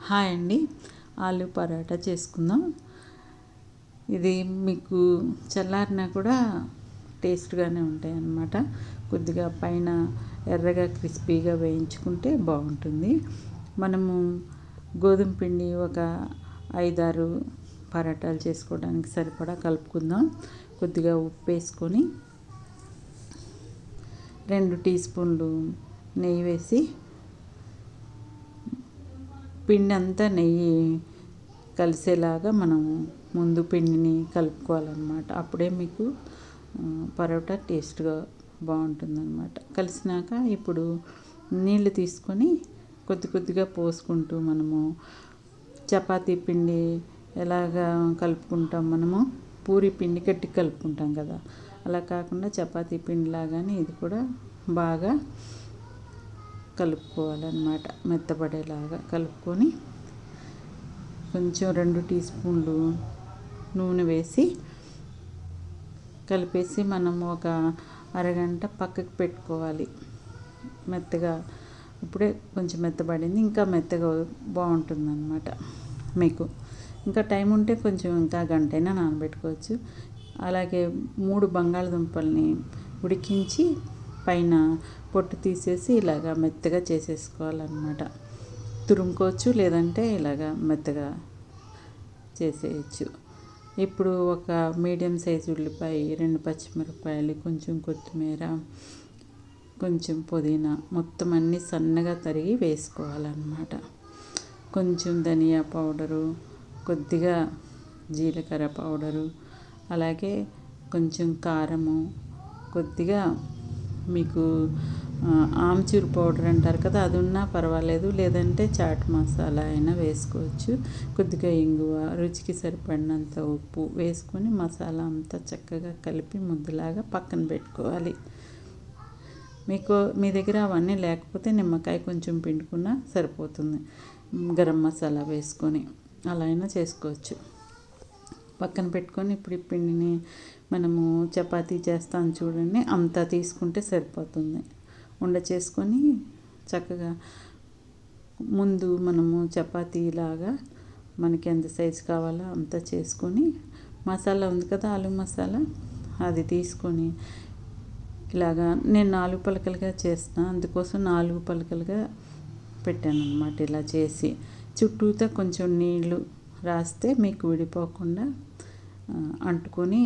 Hi అండి, ఆలు పరాటా చేసుకుందాం. ఇది మీకు చల్లారినా కూడా టేస్ట్గానే ఉంటాయి అన్నమాట. కొద్దిగా పైన ఎర్రగా క్రిస్పీగా వేయించుకుంటే బాగుంటుంది. మనము గోధుమ పిండి ఒక 5-6 పరాటాలు చేసుకోవడానికి సరిపడా కలుపుకుందాం. కొద్దిగా ఉప్పు వేసుకొని 2 టీ స్పూన్లు నెయ్యి వేసి పిండి అంతా నెయ్యి కలిసేలాగా మనం ముందు పిండిని కలుపుకోవాలన్నమాట. అప్పుడే మీకు పరోటా టేస్ట్గా బాగుంటుందన్నమాట. కలిసినాక ఇప్పుడు నీళ్ళు తీసుకొని కొద్ది కొద్దిగా పోసుకుంటూ మనము చపాతీ పిండి ఎలాగా కలుపుకుంటాం, మనము పూరి పిండి గట్టి కలుపుకుంటాం కదా, అలా కాకుండా చపాతీ పిండి లాగానే ఇది కూడా బాగా కలుపుకోవాలన్నమాట. మెత్తబడేలాగా కలుపుకొని కొంచెం 2 టీ స్పూన్లు నూనె వేసి కలిపేసి మనం ఒక అరగంట పక్కకు పెట్టుకోవాలి. మెత్తగా ఇప్పుడే కొంచెం మెత్తబడింది, ఇంకా మెత్తగా బాగుంటుందన్నమాట. మీకు ఇంకా టైం ఉంటే కొంచెం ఇంకా గంటైనా నానబెట్టుకోవచ్చు. అలాగే 3 బంగాళదుంపల్ని ఉడికించి పైన పొట్టు తీసేసి ఇలాగా మెత్తగా చేసేసుకోవాలన్నమాట. తురుముకోవచ్చు, లేదంటే ఇలాగా మెత్తగా చేసేయచ్చు. ఇప్పుడు ఒక మీడియం సైజు ఉల్లిపాయ, 2 పచ్చిమిరపకాయలు, కొంచెం కొత్తిమీర, కొంచెం పుదీనా మొత్తం అన్నీ సన్నగా తరిగి వేసుకోవాలన్నమాట. కొంచెం ధనియా పౌడరు, కొద్దిగా జీలకర్ర పౌడరు, అలాగే కొంచెం కారము, కొద్దిగా మీకు ఆమ్చూర్ పౌడర్ అంటారు కదా, అది ఉన్నా పర్వాలేదు, లేదంటే చాట్ మసాలా అయినా వేసుకోవచ్చు. కొద్దిగా ఇంగువ, రుచికి సరిపడినంత ఉప్పు వేసుకొని మసాలా అంతా చక్కగా కలిపి ముద్దలాగా పక్కన పెట్టుకోవాలి. మీ దగ్గర అవన్నీ లేకపోతే నిమ్మకాయ కొంచెం పిండుకున్నా సరిపోతుంది. గరం మసాలా వేసుకొని అలా అయినా చేసుకోవచ్చు. పక్కన పెట్టుకొని ఇప్పుడు ఈ పిండిని మనము చపాతీ చేస్తాం చూడండి, అంతా తీసుకుంటే సరిపోతుంది. ఉండ చేసుకొని చక్కగా ముందు మనము చపాతీలాగా మనకి ఎంత సైజు కావాలో అంత చేసుకొని మసాలా ఉంది కదా, ఆలు మసాలా, అది తీసుకొని ఇలాగా నేను 4 పలకలుగా చేస్తాను, అందుకోసం 4 పలకలుగా పెట్టాను అన్నమాట. ఇలా చేసి చుట్టూతో కొంచెం నీళ్ళు రాస్తే మీకు విడిపోకుండా అంటుకొని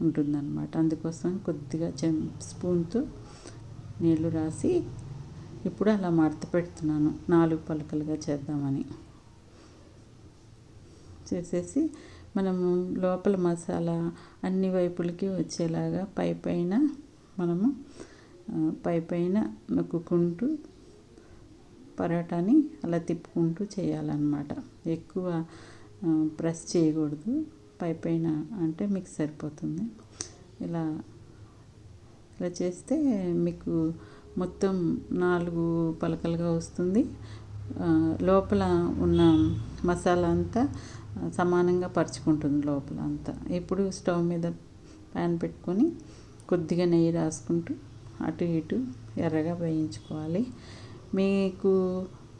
ఉంటుందన్నమాట. అందుకోసం కొద్దిగా స్పూన్తో నీళ్ళు రాసి ఇప్పుడు అలా మడత పెడుతున్నాను, 4 పలకలుగా చేద్దామని. చేసేసి మనము లోపల మసాలా అన్ని వైపులకి వచ్చేలాగా మనము పైన నొక్కుంటూ పరోటాని అలా తిప్పుకుంటూ చేయాలన్నమాట. ఎక్కువ ప్రెస్ చేయకూడదు, పైన అంటే మీకు సరిపోతుంది. ఇలా చేస్తే మీకు మొత్తం 4 పలకలుగా వస్తుంది. లోపల ఉన్న మసాలా అంతా సమానంగా పరుచుకుంటుంది లోపల అంతా. ఇప్పుడు స్టవ్ మీద ప్యాన్ పెట్టుకొని కొద్దిగా నెయ్యి రాసుకుంటూ అటు ఇటు ఎర్రగా వేయించుకోవాలి. మీకు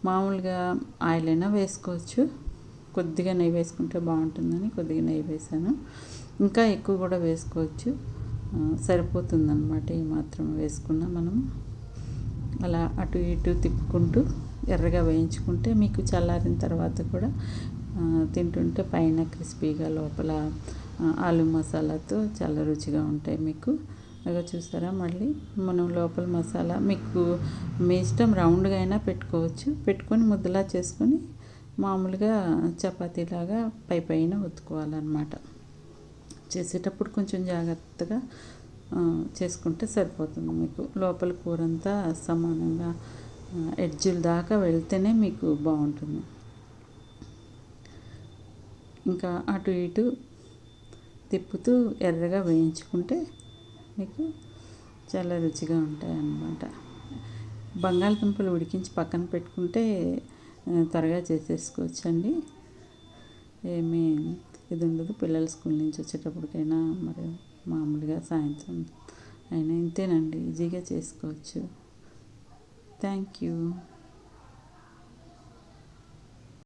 మామూలుగా ఆయిల్ అయినా వేసుకోవచ్చు, కొద్దిగా నెయ్యి వేసుకుంటే బాగుంటుందని కొద్దిగా నెయ్యి వేసాను. ఇంకా ఎక్కువ కూడా వేసుకోవచ్చు, సరిపోతుందన్నమాట. ఈ మాత్రం వేసుకున్నా మనం అలా అటు ఇటు తిప్పుకుంటూ ఎర్రగా వేయించుకుంటే మీకు చల్లారిన తర్వాత కూడా తింటుంటే పైన క్రిస్పీగా లోపల ఆలు మసాలాతో చాలా రుచిగా ఉంటాయి. మీకు అలాగా చూసారా, మళ్ళీ మనం లోపల మసాలా మీకు మీ ఇష్టం రౌండ్గా అయినా పెట్టుకొని ముద్దలా చేసుకొని మామూలుగా చపాతీలాగా పైన ఒత్తుకోవాలన్నమాట. చేసేటప్పుడు కొంచెం జాగ్రత్తగా చేసుకుంటే సరిపోతుంది. మీకు లోపల కూరంతా సమానంగా ఎడ్జుల దాకా వెళ్తేనే మీకు బాగుంటుంది. ఇంకా అటు ఇటు తిప్పుతూ ఎర్రగా వేయించుకుంటే మీకు చాలా రుచిగా ఉంటాయి అన్నమాట. బంగాళదుంపలు ఉడికించి పక్కన పెట్టుకుంటే త్వరగా చేసేసుకోవచ్చండి. ఏమీ ఇది ఉండదు. పిల్లలు స్కూల్ నుంచి వచ్చేటప్పటికైనా మరి మామూలుగా సాయంత్రం అయినా ఇంతేనండి, ఈజీగా చేసుకోవచ్చు. Thank you.